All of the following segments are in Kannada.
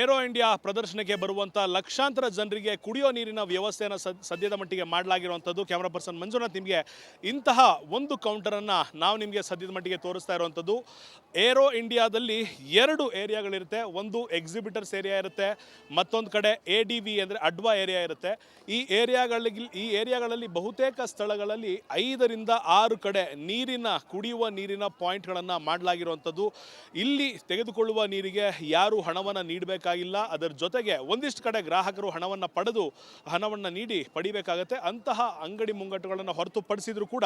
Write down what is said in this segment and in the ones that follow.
ಏರೋ ಇಂಡಿಯಾ ಪ್ರದರ್ಶನಕ್ಕೆ ಬರುವಂಥ ಲಕ್ಷಾಂತರ ಜನರಿಗೆ ಕುಡಿಯೋ ನೀರಿನ ವ್ಯವಸ್ಥೆಯನ್ನು ಸದ್ಯದ ಮಟ್ಟಿಗೆ ಮಾಡಲಾಗಿರುವಂಥದ್ದು. ಕ್ಯಾಮ್ರಾ ಪರ್ಸನ್ ಮಂಜುನಾಥ್ ನಿಮಗೆ ಇಂತಹ ಒಂದು ಕೌಂಟರನ್ನು ನಾವು ನಿಮಗೆ ಸದ್ಯದ ಮಟ್ಟಿಗೆ ತೋರಿಸ್ತಾ ಇರುವಂಥದ್ದು. ಏರೋ ಇಂಡಿಯಾದಲ್ಲಿ ಎರಡು ಏರಿಯಾಗಳಿರುತ್ತೆ. ಒಂದು ಎಕ್ಸಿಬಿಟರ್ಸ್ ಏರಿಯಾ ಇರುತ್ತೆ, ಮತ್ತೊಂದು ಕಡೆ ADV ಅಂದರೆ ಅಡ್ವಾ ಏರಿಯಾ ಇರುತ್ತೆ. ಈ ಏರಿಯಾಗಳಲ್ಲಿ ಬಹುತೇಕ ಸ್ಥಳಗಳಲ್ಲಿ 5ರಿಂದ 6 ಕಡೆ ಕುಡಿಯುವ ನೀರಿನ ಪಾಯಿಂಟ್ಗಳನ್ನು ಮಾಡಲಾಗಿರುವಂಥದ್ದು. ಇಲ್ಲಿ ತೆಗೆದುಕೊಳ್ಳುವ ನೀರಿಗೆ ಯಾರು ಹಣವನ್ನು ನೀಡಬೇಕಾಗಿಲ್ಲ. ಅದರ ಜೊತೆಗೆ ಒಂದಿಷ್ಟು ಕಡೆ ಗ್ರಾಹಕರು ಹಣವನ್ನು ನೀಡಿ ಪಡಿಬೇಕಾಗತ್ತೆ. ಅಂತಹ ಅಂಗಡಿ ಮುಂಗಟ್ಟುಗಳನ್ನು ಹೊರತುಪಡಿಸಿದ್ರು ಕೂಡ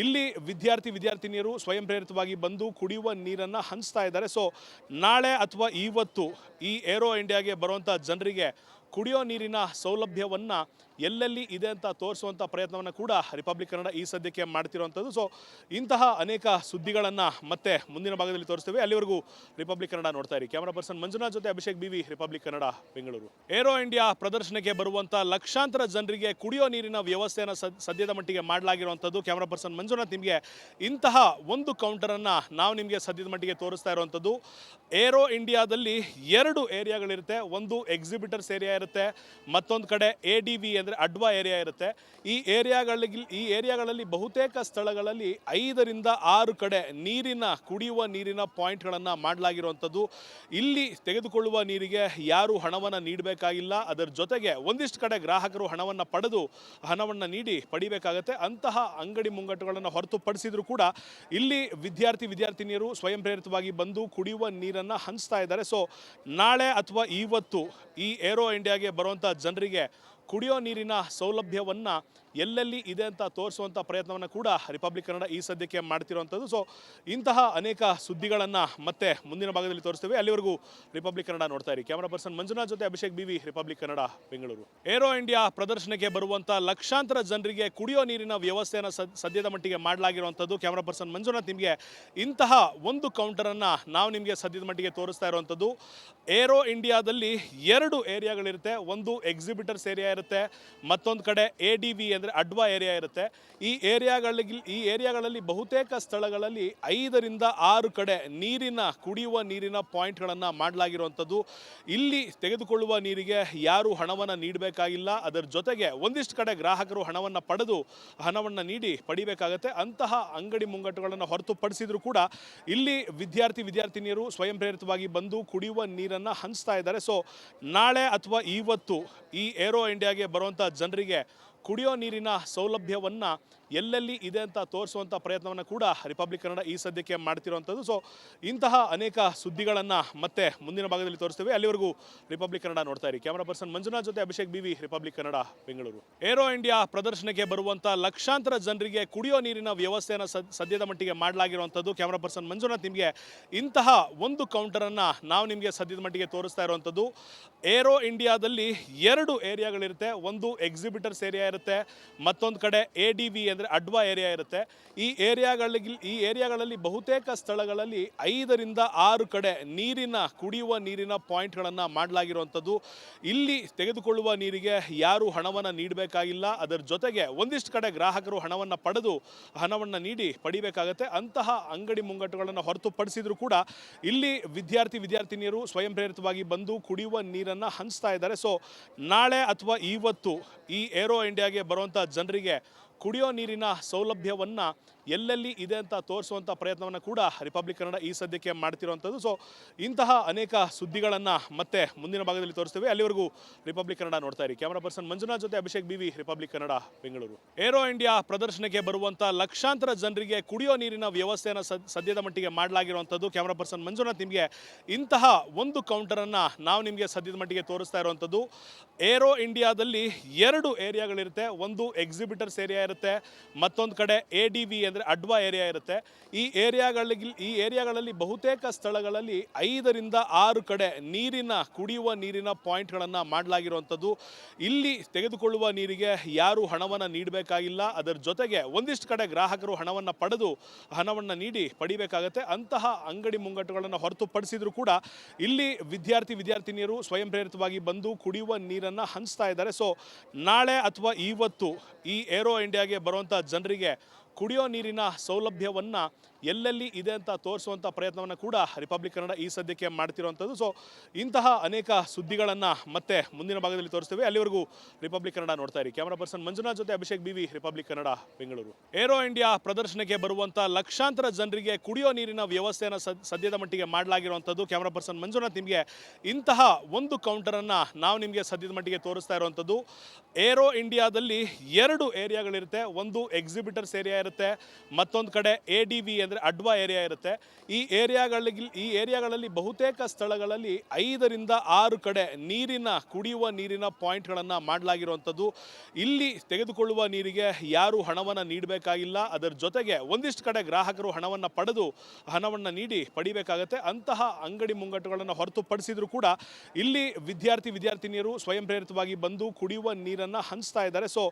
ಇಲ್ಲಿ ವಿದ್ಯಾರ್ಥಿನಿಯರು ಸ್ವಯಂ ಪ್ರೇರಿತವಾಗಿ ಬಂದು ಕುಡಿಯುವ ನೀರನ್ನು ಹಂಚ್ತಾ ಇದ್ದಾರೆ. ಸೊ ನಾಳೆ ಅಥವಾ ಇವತ್ತು ಈ ಏರೋ ಇಂಡಿಯಾಗೆ ಬರುವಂಥ ಜನರಿಗೆ ಕುಡಿಯೋ ನೀರಿನ ಸೌಲಭ್ಯವನ್ನು ಎಲ್ಲೆಲ್ಲಿ ಇದೆ ಅಂತ ತೋರಿಸುವಂಥ ಪ್ರಯತ್ನವನ್ನು ಕೂಡ ರಿಪಬ್ಲಿಕ್ ಕನ್ನಡ ಈ ಸದ್ಯಕ್ಕೆ ಮಾಡ್ತಿರುವಂಥದ್ದು. ಸೊ ಇಂತಹ ಅನೇಕ ಸುದ್ದಿಗಳನ್ನು ಮತ್ತೆ ಮುಂದಿನ ಭಾಗದಲ್ಲಿ ತೋರಿಸ್ತೇವೆ. ಅಲ್ಲಿವರೆಗೂ ರಿಪಬ್ಲಿಕ್ ಕನ್ನಡ ನೋಡ್ತಾ ಇರಿ. ಕ್ಯಾಮರಾ ಪರ್ಸನ್ ಮಂಜುನಾಥ್ ಜೊತೆ Abhishek BV, Republic Kannada, Bengaluru. Aero India ಪ್ರದರ್ಶನಕ್ಕೆ ಬರುವಂಥ ಲಕ್ಷಾಂತರ ಜನರಿಗೆ ಕುಡಿಯೋ ನೀರಿನ ವ್ಯವಸ್ಥೆಯನ್ನು ಸದ್ಯದ ಮಟ್ಟಿಗೆ ಮಾಡಲಾಗಿರುವಂಥದ್ದು. ಕ್ಯಾಮರಾ ಪರ್ಸನ್ ಮಂಜುನಾಥ್ ನಿಮಗೆ ಇಂತಹ ಒಂದು ಕೌಂಟರನ್ನು ನಾವು ನಿಮಗೆ ಸದ್ಯದ ಮಟ್ಟಿಗೆ ತೋರಿಸ್ತಾ ಇರುವಂಥದ್ದು. ಏರೋ ಇಂಡಿಯಾದಲ್ಲಿ ಎರಡು ಏರಿಯಾಗಳಿರುತ್ತೆ. ಒಂದು ಎಕ್ಸಿಬಿಟರ್ಸ್ ಏರಿಯಾ ಇರುತ್ತೆ, ಮತ್ತೊಂದು ಕಡೆ ADV ಅಂದರೆ ಅಡ್ವಾ ಏರಿಯಾ ಇರುತ್ತೆ. ಈ ಏರಿಯಾಗಳಲ್ಲಿ ಬಹುತೇಕ ಸ್ಥಳಗಳಲ್ಲಿ 5ರಿಂದ 6 ಕಡೆ ಕುಡಿಯುವ ನೀರಿನ ಪಾಯಿಂಟ್ಗಳನ್ನು ಮಾಡಲಾಗಿರುವಂಥದ್ದು. ಇಲ್ಲಿ ತೆಗೆದುಕೊಳ್ಳುವ ನೀರಿಗೆ ಯಾರು ಹಣವನ್ನು ನೀಡಬೇಕಾಗಿಲ್ಲ. ಅದರ ಜೊತೆಗೆ ಒಂದಿಷ್ಟು ಕಡೆ ಗ್ರಾಹಕರು ಹಣವನ್ನು ನೀಡಿ ಪಡಿಬೇಕಾಗತ್ತೆ. ಅಂತಹ ಅಂಗಡಿ ಮುಂಗಟ್ಟುಗಳನ್ನು ಹೊರತುಪಡಿಸಿದ್ರು ಕೂಡ ಇಲ್ಲಿ ವಿದ್ಯಾರ್ಥಿನಿಯರು ಸ್ವಯಂ ಪ್ರೇರಿತವಾಗಿ ಬಂದು ಕುಡಿಯುವ ನೀರನ್ನು ಹಂಚ್ತಾ ಇದ್ದಾರೆ. ಸೊ ನಾಳೆ ಅಥವಾ ಇವತ್ತು ಈ ಏರೋ ಇಂಡಿಯಾಗೆ ಬರುವಂಥ ಜನರಿಗೆ ಕುಡಿಯೋ ನೀರಿನ ಸೌಲಭ್ಯವನ್ನು ಎಲ್ಲೆಲ್ಲಿ ಇದೆ ಅಂತ ತೋರಿಸುವಂಥ ಪ್ರಯತ್ನವನ್ನು ಕೂಡ ರಿಪಬ್ಲಿಕ್ ಕನ್ನಡ ಈ ಸದ್ಯಕ್ಕೆ ಮಾಡ್ತಿರುವಂಥದ್ದು. ಸೊ ಇಂತಹ ಅನೇಕ ಸುದ್ದಿಗಳನ್ನು ಮತ್ತೆ ಮುಂದಿನ ಭಾಗದಲ್ಲಿ ತೋರಿಸ್ತೇವೆ. ಅಲ್ಲಿವರೆಗೂ ರಿಪಬ್ಲಿಕ್ ಕನ್ನಡ ನೋಡ್ತಾ ಇರಿ. ಕ್ಯಾಮರಾ ಪರ್ಸನ್ ಮಂಜುನಾಥ್ ಜೊತೆ Abhishek BV, Republic Kannada, Bengaluru. Aero India ಪ್ರದರ್ಶನಕ್ಕೆ ಬರುವಂಥ ಲಕ್ಷಾಂತರ ಜನರಿಗೆ ಕುಡಿಯೋ ನೀರಿನ ವ್ಯವಸ್ಥೆಯನ್ನು ಸದ್ಯದ ಮಟ್ಟಿಗೆ ಮಾಡಲಾಗಿರುವಂಥದ್ದು. ಕ್ಯಾಮರಾ ಪರ್ಸನ್ ಮಂಜುನಾಥ್ ನಿಮಗೆ ಇಂತಹ ಒಂದು ಕೌಂಟರನ್ನು ನಾವು ನಿಮಗೆ ಸದ್ಯದ ಮಟ್ಟಿಗೆ ತೋರಿಸ್ತಾ ಇರುವಂಥದ್ದು. ಏರೋ ಇಂಡಿಯಾದಲ್ಲಿ ಎರಡು ಏರಿಯಾಗಳಿರುತ್ತೆ. ಒಂದು ಎಕ್ಸಿಬಿಟರ್ಸ್ ಏರಿಯಾ ಇರುತ್ತೆ, ಮತ್ತೊಂದು ಕಡೆ ADV ಅಂದರೆ ಅಡ್ವಾ ಏರಿಯಾ ಇರುತ್ತೆ. ಈ ಏರಿಯಾಗಳಲ್ಲಿ ಬಹುತೇಕ ಸ್ಥಳಗಳಲ್ಲಿ 5ರಿಂದ 6 ಕಡೆ ಕುಡಿಯುವ ನೀರಿನ ಪಾಯಿಂಟ್ಗಳನ್ನು ಮಾಡಲಾಗಿರುವಂಥದ್ದು. ಇಲ್ಲಿ ತೆಗೆದುಕೊಳ್ಳುವ ನೀರಿಗೆ ಯಾರು ಹಣವನ್ನು ನೀಡಬೇಕಾಗಿಲ್ಲ. ಅದರ ಜೊತೆಗೆ ಒಂದಿಷ್ಟು ಕಡೆ ಗ್ರಾಹಕರು ಹಣವನ್ನು ನೀಡಿ ಪಡಿಬೇಕಾಗತ್ತೆ. ಅಂತಹ ಅಂಗಡಿ ಮುಂಗಟ್ಟುಗಳನ್ನು ಹೊರತುಪಡಿಸಿದ್ರು ಕೂಡ ಇಲ್ಲಿ ವಿದ್ಯಾರ್ಥಿನಿಯರು ಸ್ವಯಂ ಪ್ರೇರಿತವಾಗಿ ಬಂದು ಕುಡಿಯುವ ನೀರನ್ನು ಹಂಚ್ತಾ ಇದ್ದಾರೆ. ಸೊ ನಾಳೆ ಅಥವಾ ಇವತ್ತು ಈ ಏರೋ ಇಂಡಿಯಾಗೆ ಬರುವಂಥ ಜನರಿಗೆ ಕುಡಿಯೋ ನೀರಿನ ಸೌಲಭ್ಯವನ್ನು ಎಲ್ಲೆಲ್ಲಿ ಇದೆ ಅಂತ ತೋರಿಸುವಂಥ ಪ್ರಯತ್ನವನ್ನು ಕೂಡ ರಿಪಬ್ಲಿಕ್ ಕನ್ನಡ ಈ ಸದ್ಯಕ್ಕೆ ಮಾಡ್ತಿರುವಂಥದ್ದು. ಸೊ ಇಂತಹ ಅನೇಕ ಸುದ್ದಿಗಳನ್ನು ಮತ್ತೆ ಮುಂದಿನ ಭಾಗದಲ್ಲಿ ತೋರಿಸ್ತೇವೆ. ಅಲ್ಲಿವರೆಗೂ ರಿಪಬ್ಲಿಕ್ ಕನ್ನಡ ನೋಡ್ತಾ ಇರಿ. ಕ್ಯಾಮರಾ ಪರ್ಸನ್ ಮಂಜುನಾಥ್ ಜೊತೆ Abhishek BV, Republic Kannada, Bengaluru. Aero India ಪ್ರದರ್ಶನಕ್ಕೆ ಬರುವಂಥ ಲಕ್ಷಾಂತರ ಜನರಿಗೆ ಕುಡಿಯೋ ನೀರಿನ ವ್ಯವಸ್ಥೆಯನ್ನು ಸದ್ಯದ ಮಟ್ಟಿಗೆ ಮಾಡಲಾಗಿರುವಂಥದ್ದು. ಕ್ಯಾಮರಾ ಪರ್ಸನ್ ಮಂಜುನಾಥ್ ನಿಮಗೆ ಇಂತಹ ಒಂದು ಕೌಂಟರನ್ನು ನಾವು ನಿಮಗೆ ಸದ್ಯದ ಮಟ್ಟಿಗೆ ತೋರಿಸ್ತಾ ಇರುವಂಥದ್ದು. ಏರೋ ಇಂಡಿಯಾದಲ್ಲಿ ಎರಡು ಏರಿಯಾಗಳಿರುತ್ತೆ. ಒಂದು ಎಕ್ಸಿಬಿಟರ್ಸ್ ಏರಿಯಾ ಇರುತ್ತೆ, ಮತ್ತೊಂದು ಕಡೆ ADV ಅಂದರೆ ಅಡ್ವಾ ಏರಿಯಾ ಇರುತ್ತೆ. ಈ ಏರಿಯಾಗಳಲ್ಲಿ ಬಹುತೇಕ ಸ್ಥಳಗಳಲ್ಲಿ 5ರಿಂದ 6 ಕಡೆ ಕುಡಿಯುವ ನೀರಿನ ಪಾಯಿಂಟ್ಗಳನ್ನು ಮಾಡಲಾಗಿರುವಂಥದ್ದು. ಇಲ್ಲಿ ತೆಗೆದುಕೊಳ್ಳುವ ನೀರಿಗೆ ಯಾರು ಹಣವನ್ನು ನೀಡಬೇಕಾಗಿಲ್ಲ. ಅದರ ಜೊತೆಗೆ ಒಂದಿಷ್ಟು ಕಡೆ ಗ್ರಾಹಕರು ಹಣವನ್ನು ನೀಡಿ ಪಡಿಬೇಕಾಗತ್ತೆ. ಅಂತಹ ಅಂಗಡಿ ಮುಂಗಟ್ಟುಗಳನ್ನು ಹೊರತುಪಡಿಸಿದ್ರು ಕೂಡ ಇಲ್ಲಿ ವಿದ್ಯಾರ್ಥಿನಿಯರು ಸ್ವಯಂ ಪ್ರೇರಿತವಾಗಿ ಬಂದು ಕುಡಿಯುವ ನೀರನ್ನು ಹಂಚ್ತಾ ಇದ್ದಾರೆ. ಸೊ ನಾಳೆ ಅಥವಾ ಇವತ್ತು ಈ ಏರೋ ಇಂಡಿಯಾಗೆ ಬರುವಂಥ ಜನರಿಗೆ ಕುಡಿಯೋ ನೀರಿನ ಸೌಲಭ್ಯವನ್ನು ಎಲ್ಲೆಲ್ಲಿ ಇದೆ ಅಂತ ತೋರಿಸುವಂಥ ಪ್ರಯತ್ನವನ್ನು ಕೂಡ ರಿಪಬ್ಲಿಕ್ ಕನ್ನಡ ಈ ಸದ್ಯಕ್ಕೆ ಮಾಡ್ತಿರುವಂಥದ್ದು. ಸೊ ಇಂತಹ ಅನೇಕ ಸುದ್ದಿಗಳನ್ನು ಮತ್ತೆ ಮುಂದಿನ ಭಾಗದಲ್ಲಿ ತೋರಿಸ್ತೇವೆ. ಅಲ್ಲಿವರೆಗೂ ರಿಪಬ್ಲಿಕ್ ಕನ್ನಡ ನೋಡ್ತಾ ಇರಿ. ಕ್ಯಾಮರಾ ಪರ್ಸನ್ ಮಂಜುನಾಥ್ ಜೊತೆ Abhishek BV, Republic Kannada, Bengaluru. Aero India ಪ್ರದರ್ಶನಕ್ಕೆ ಬರುವಂಥ ಲಕ್ಷಾಂತರ ಜನರಿಗೆ ಕುಡಿಯೋ ನೀರಿನ ವ್ಯವಸ್ಥೆಯನ್ನು ಸದ್ಯದ ಮಟ್ಟಿಗೆ ಮಾಡಲಾಗಿರುವಂಥದ್ದು. ಕ್ಯಾಮರಾ ಪರ್ಸನ್ ಮಂಜುನಾಥ್ ನಿಮಗೆ ಇಂತಹ ಒಂದು ಕೌಂಟರನ್ನು ನಾವು ನಿಮಗೆ ಸದ್ಯದ ಮಟ್ಟಿಗೆ ತೋರಿಸ್ತಾ ಇರುವಂಥದ್ದು. ಏರೋ ಇಂಡಿಯಾದಲ್ಲಿ ಎರಡು ಏರಿಯಾಗಳಿರುತ್ತೆ. ಒಂದು ಎಕ್ಸಿಬಿಟರ್ಸ್ ಏರಿಯಾ ಇರುತ್ತೆ, ಮತ್ತೊಂದು ಕಡೆ ADV ಅಂದರೆ ಅಡ್ವಾ ಏರಿಯಾ ಇರುತ್ತೆ. ಈ ಏರಿಯಾಗಳಲ್ಲಿ ಬಹುತೇಕ ಸ್ಥಳಗಳಲ್ಲಿ 5ರಿಂದ 6 ಕಡೆ ಕುಡಿಯುವ ನೀರಿನ ಪಾಯಿಂಟ್ಗಳನ್ನು ಮಾಡಲಾಗಿರುವಂಥದ್ದು. ಇಲ್ಲಿ ತೆಗೆದುಕೊಳ್ಳುವ ನೀರಿಗೆ ಯಾರು ಹಣವನ್ನು ನೀಡಬೇಕಾಗಿಲ್ಲ. ಅದರ ಜೊತೆಗೆ ಒಂದಿಷ್ಟು ಕಡೆ ಗ್ರಾಹಕರು ಹಣವನ್ನು ನೀಡಿ ಪಡಿಬೇಕಾಗತ್ತೆ. ಅಂತಹ ಅಂಗಡಿ ಮುಂಗಟ್ಟುಗಳನ್ನು ಹೊರತುಪಡಿಸಿದ್ರು ಕೂಡ ಇಲ್ಲಿ ವಿದ್ಯಾರ್ಥಿನಿಯರು ಸ್ವಯಂ ಪ್ರೇರಿತವಾಗಿ ಬಂದು ಕುಡಿಯುವ ನೀರನ್ನು ಹಂಚ್ತಾ ಇದ್ದಾರೆ. ಸೊ ನಾಳೆ ಅಥವಾ ಇವತ್ತು ಈ ಏರೋ ಇಂಡಿಯಾಗೆ ಬರುವಂಥ ಜನರಿಗೆ ಕುಡಿಯೋ ನೀರಿನ ಸೌಲಭ್ಯವನ್ನು ಎಲ್ಲೆಲ್ಲಿ ಇದೆ ಅಂತ ತೋರಿಸುವಂಥ ಪ್ರಯತ್ನವನ್ನು ಕೂಡ ರಿಪಬ್ಲಿಕ್ ಕನ್ನಡ ಈ ಸದ್ಯಕ್ಕೆ ಮಾಡ್ತಿರುವಂಥದ್ದು. ಸೊ ಇಂತಹ ಅನೇಕ ಸುದ್ದಿಗಳನ್ನು ಮತ್ತೆ ಮುಂದಿನ ಭಾಗದಲ್ಲಿ ತೋರಿಸ್ತೇವೆ. ಅಲ್ಲಿವರೆಗೂ ರಿಪಬ್ಲಿಕ್ ಕನ್ನಡ ನೋಡ್ತಾ ಇರಿ. ಕ್ಯಾಮರಾ ಪರ್ಸನ್ ಮಂಜುನಾಥ್ ಜೊತೆ Abhishek BV, Republic Kannada, Bengaluru. Aero India ಪ್ರದರ್ಶನಕ್ಕೆ ಬರುವಂಥ ಲಕ್ಷಾಂತರ ಜನರಿಗೆ ಕುಡಿಯೋ ನೀರಿನ ವ್ಯವಸ್ಥೆಯನ್ನು ಸದ್ಯದ ಮಟ್ಟಿಗೆ ಮಾಡಲಾಗಿರುವಂಥದ್ದು. ಕ್ಯಾಮರಾ ಪರ್ಸನ್ ಮಂಜುನಾಥ್ ನಿಮಗೆ ಇಂತಹ ಒಂದು ಕೌಂಟರನ್ನು ನಾವು ನಿಮಗೆ ಸದ್ಯದ ಮಟ್ಟಿಗೆ ತೋರಿಸ್ತಾ ಇರುವಂಥದ್ದು. ಏರೋ ಇಂಡಿಯಾದಲ್ಲಿ 2 ಏರಿಯಾಗಳಿರುತ್ತೆ. ಒಂದು ಎಕ್ಸಿಬಿಟರ್ಸ್ ಏರಿಯಾ ಇರುತ್ತೆ, ಮತ್ತೊಂದು ಕಡೆ ADV ಅಂದರೆ ಅಡ್ವಾ ಏರಿಯಾ ಇರುತ್ತೆ. ಈ ಏರಿಯಾಗಳಲ್ಲಿ ಬಹುತೇಕ ಸ್ಥಳಗಳಲ್ಲಿ 5 ರಿಂದ 6 ಕಡೆ ಕುಡಿಯುವ ನೀರಿನ ಪಾಯಿಂಟ್ಗಳನ್ನು ಮಾಡಲಾಗಿರುವಂಥದ್ದು. ಇಲ್ಲಿ ತೆಗೆದುಕೊಳ್ಳುವ ನೀರಿಗೆ ಯಾರು ಹಣವನ್ನು ನೀಡಬೇಕಾಗಿಲ್ಲ. ಅದರ ಜೊತೆಗೆ ಒಂದಿಷ್ಟು ಕಡೆ ಗ್ರಾಹಕರು ಹಣವನ್ನು ನೀಡಿ ಪಡಿಬೇಕಾಗತ್ತೆ. ಅಂತಹ ಅಂಗಡಿ ಮುಂಗಟ್ಟುಗಳನ್ನು ಹೊರತುಪಡಿಸಿದ್ರು ಕೂಡ ಇಲ್ಲಿ ವಿದ್ಯಾರ್ಥಿನಿಯರು ಸ್ವಯಂ ಪ್ರೇರಿತವಾಗಿ ಬಂದು ಕುಡಿಯುವ ನೀರನ್ನು ಹಂಚ್ತಾ ಇದ್ದಾರೆ. ಸೊ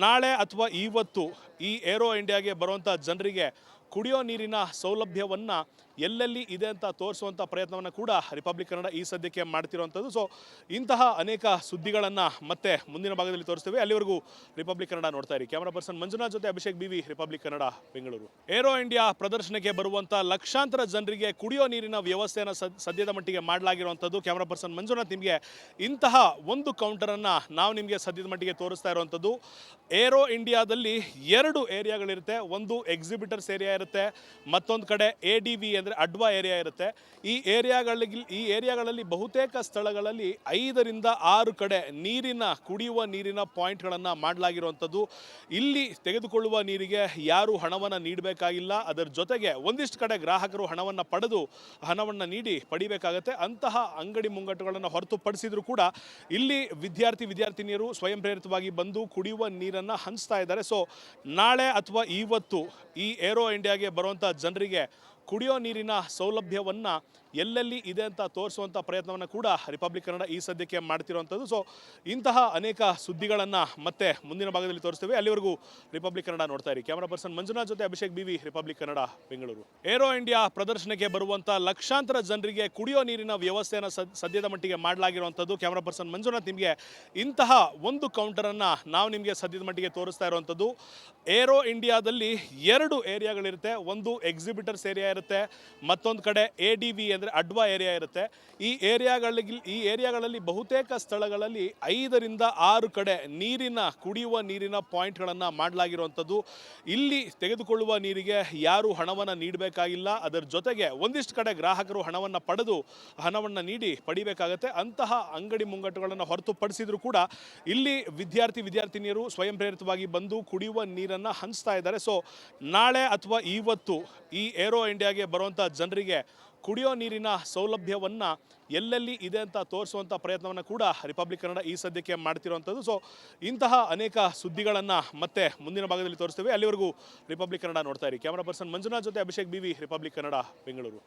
ನಾಳೆ ಅಥವಾ ಇವತ್ತು ಈ ಏರೋ ಇಂಡಿಯಾಗೆ ಬರುವಂಥ ಜನರಿಗೆ ಕುಡಿಯೋ ನೀರಿನ ಸೌಲಭ್ಯವನ್ನು ಎಲ್ಲೆಲ್ಲಿ ಇದೆ ಅಂತ ತೋರಿಸುವಂಥ ಪ್ರಯತ್ನವನ್ನು ಕೂಡ ರಿಪಬ್ಲಿಕ್ ಕನ್ನಡ ಈ ಸದ್ಯಕ್ಕೆ ಮಾಡ್ತಿರುವಂಥದ್ದು. ಸೊ ಇಂತಹ ಅನೇಕ ಸುದ್ದಿಗಳನ್ನು ಮತ್ತೆ ಮುಂದಿನ ಭಾಗದಲ್ಲಿ ತೋರಿಸ್ತೇವೆ. ಅಲ್ಲಿವರೆಗೂ ರಿಪಬ್ಲಿಕ್ ಕನ್ನಡ ನೋಡ್ತಾ ಇರಿ. ಕ್ಯಾಮರಾ ಪರ್ಸನ್ ಮಂಜುನಾಥ್ ಜೊತೆ Abhishek BV, Republic Kannada, Bengaluru. Aero India ಪ್ರದರ್ಶನಕ್ಕೆ ಬರುವಂಥ ಲಕ್ಷಾಂತರ ಜನರಿಗೆ ಕುಡಿಯೋ ನೀರಿನ ವ್ಯವಸ್ಥೆಯನ್ನು ಸದ್ಯದ ಮಟ್ಟಿಗೆ ಮಾಡಲಾಗಿರುವಂಥದ್ದು. ಕ್ಯಾಮರಾ ಪರ್ಸನ್ ಮಂಜುನಾಥ್ ನಿಮಗೆ ಇಂತಹ ಒಂದು ಕೌಂಟರನ್ನು ನಾವು ನಿಮಗೆ ಸದ್ಯದ ಮಟ್ಟಿಗೆ ತೋರಿಸ್ತಾ ಇರುವಂಥದ್ದು. ಏರೋ ಇಂಡಿಯಾದಲ್ಲಿ 2 ಏರಿಯಾಗಳಿರುತ್ತೆ. ಒಂದು ಎಕ್ಸಿಬಿಟರ್ಸ್ ಏರಿಯಾ ಇರುತ್ತೆ, ಮತ್ತೊಂದು ಕಡೆ ADV ಅಂದರೆ ಅಡ್ವಾ ಏರಿಯಾ ಇರುತ್ತೆ. ಈ ಏರಿಯಾಗಳಲ್ಲಿ ಬಹುತೇಕ ಸ್ಥಳಗಳಲ್ಲಿ 5 ರಿಂದ 6 ಕಡೆ ಕುಡಿಯುವ ನೀರಿನ ಪಾಯಿಂಟ್ಗಳನ್ನು ಮಾಡಲಾಗಿರುವಂಥದ್ದು. ಇಲ್ಲಿ ತೆಗೆದುಕೊಳ್ಳುವ ನೀರಿಗೆ ಯಾರು ಹಣವನ್ನು ನೀಡಬೇಕಾಗಿಲ್ಲ. ಅದರ ಜೊತೆಗೆ ಒಂದಿಷ್ಟು ಕಡೆ ಗ್ರಾಹಕರು ಹಣವನ್ನು ನೀಡಿ ಪಡಿಬೇಕಾಗತ್ತೆ. ಅಂತಹ ಅಂಗಡಿ ಮುಂಗಟ್ಟುಗಳನ್ನು ಹೊರತುಪಡಿಸಿದ್ರು ಕೂಡ ಇಲ್ಲಿ ವಿದ್ಯಾರ್ಥಿನಿಯರು ಸ್ವಯಂ ಪ್ರೇರಿತವಾಗಿ ಬಂದು ಕುಡಿಯುವ ನೀರನ್ನು ಹಂಚ್ತಾ ಇದ್ದಾರೆ. ಸೊ ನಾಳೆ ಅಥವಾ ಇವತ್ತು ಈ ಏರೋ ಇಂಡಿಯಾಗೆ ಬರುವಂಥ ಜನರಿಗೆ ಕುಡಿಯೋ ನೀರಿನ ಸೌಲಭ್ಯವನ್ನು ಎಲ್ಲೆಲ್ಲಿ ಇದೆ ಅಂತ ತೋರಿಸುವಂಥ ಪ್ರಯತ್ನವನ್ನು ಕೂಡ ರಿಪಬ್ಲಿಕ್ ಕನ್ನಡ ಈ ಸದ್ಯಕ್ಕೆ ಮಾಡ್ತಿರುವಂಥದ್ದು. ಸೊ ಇಂತಹ ಅನೇಕ ಸುದ್ದಿಗಳನ್ನು ಮತ್ತೆ ಮುಂದಿನ ಭಾಗದಲ್ಲಿ ತೋರಿಸ್ತೇವೆ. ಅಲ್ಲಿವರೆಗೂ ರಿಪಬ್ಲಿಕ್ ಕನ್ನಡ ನೋಡ್ತಾ ಇರಿ. ಕ್ಯಾಮರಾ ಪರ್ಸನ್ ಮಂಜುನಾಥ್ ಜೊತೆ Abhishek BV, Republic Kannada, Bengaluru. Aero India ಪ್ರದರ್ಶನಕ್ಕೆ ಬರುವಂಥ ಲಕ್ಷಾಂತರ ಜನರಿಗೆ ಕುಡಿಯೋ ನೀರಿನ ವ್ಯವಸ್ಥೆಯನ್ನು ಸದ್ಯದ ಮಟ್ಟಿಗೆ ಮಾಡಲಾಗಿರುವಂಥದ್ದು. ಕ್ಯಾಮರಾ ಪರ್ಸನ್ ಮಂಜುನಾಥ್ ನಿಮಗೆ ಇಂತಹ ಒಂದು ಕೌಂಟರನ್ನು ನಾವು ನಿಮಗೆ ಸದ್ಯದ ಮಟ್ಟಿಗೆ ತೋರಿಸ್ತಾ ಇರುವಂಥದ್ದು. ಏರೋ ಇಂಡಿಯಾದಲ್ಲಿ 2 ಏರಿಯಾಗಳಿರುತ್ತೆ. ಒಂದು ಎಕ್ಸಿಬಿಟರ್ಸ್ ಏರಿಯಾ ಇರುತ್ತೆ, ಮತ್ತೊಂದು ಕಡೆ ADV ಅಂದರೆ ಅಡ್ವಾ ಏರಿಯಾ ಇರುತ್ತೆ. ಈ ಏರಿಯಾಗಳಲ್ಲಿ ಬಹುತೇಕ ಸ್ಥಳಗಳಲ್ಲಿ 5 ರಿಂದ 6 ಕಡೆ ಕುಡಿಯುವ ನೀರಿನ ಪಾಯಿಂಟ್ಗಳನ್ನು ಮಾಡಲಾಗಿರುವಂಥದ್ದು. ಇಲ್ಲಿ ತೆಗೆದುಕೊಳ್ಳುವ ನೀರಿಗೆ ಯಾರು ಹಣವನ್ನು ನೀಡಬೇಕಾಗಿಲ್ಲ. ಅದರ ಜೊತೆಗೆ ಒಂದಿಷ್ಟು ಕಡೆ ಗ್ರಾಹಕರು ಹಣವನ್ನು ನೀಡಿ ಪಡಿಬೇಕಾಗತ್ತೆ. ಅಂತಹ ಅಂಗಡಿ ಮುಂಗಟ್ಟುಗಳನ್ನು ಹೊರತುಪಡಿಸಿದ್ರು ಕೂಡ ಇಲ್ಲಿ ವಿದ್ಯಾರ್ಥಿನಿಯರು ಸ್ವಯಂ ಪ್ರೇರಿತವಾಗಿ ಬಂದು ಕುಡಿಯುವ ನೀರನ್ನು ಹಂಚ್ತಾ ಇದ್ದಾರೆ. ಸೊ ನಾಳೆ ಅಥವಾ ಇವತ್ತು ಈ ಏರೋ ಇಂಡಿಯಾಗೆ ಬರುವಂಥ ಜನರಿಗೆ ಕುಡಿಯೋ ನೀರಿನ ಸೌಲಭ್ಯವನ್ನು ಎಲ್ಲೆಲ್ಲಿ ಇದೆ ಅಂತ ತೋರಿಸುವಂಥ ಪ್ರಯತ್ನವನ್ನು ಕೂಡ ರಿಪಬ್ಲಿಕ್ ಕನ್ನಡ ಈ ಸದ್ಯಕ್ಕೆ ಮಾಡ್ತಿರುವಂಥದ್ದು. ಸೊ ಇಂತಹ ಅನೇಕ ಸುದ್ದಿಗಳನ್ನು ಮತ್ತೆ ಮುಂದಿನ ಭಾಗದಲ್ಲಿ ತೋರಿಸ್ತೇವೆ. ಅಲ್ಲಿವರೆಗೂ ರಿಪಬ್ಲಿಕ್ ಕನ್ನಡ ನೋಡ್ತಾ ಇರಿ. ಕ್ಯಾಮರಾ ಪರ್ಸನ್ ಮಂಜುನಾಥ್ ಜೊತೆ ಅಭಿಷೇಕ್ ಬಿವಿ, ರಿಪಬ್ಲಿಕ್ ಕನ್ನಡ, ಬೆಂಗಳೂರು.